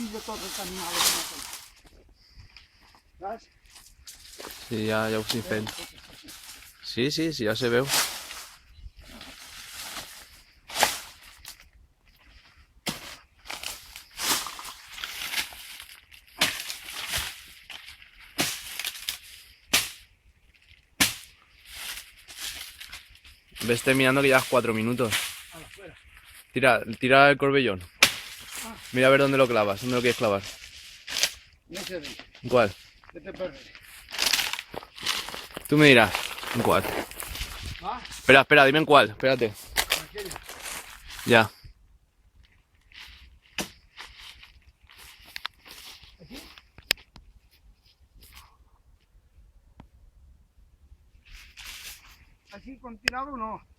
pasillo todo encaminado. ¿Sabes? Sí, ja ho estic fent. Sí, sí, sí, ja se veu. Ves terminando que llevas 4 minutos. Tira el corbellón. Mira a ver dónde lo clavas, dónde lo quieres clavar. No se ve. ¿Cuál? ¿Qué te parece? Tú me dirás. ¿En cuál? ¿Ah? Espera, dime en cuál, espérate. Aquella. Ya. ¿Aquí? ¿Aquí continuado o no?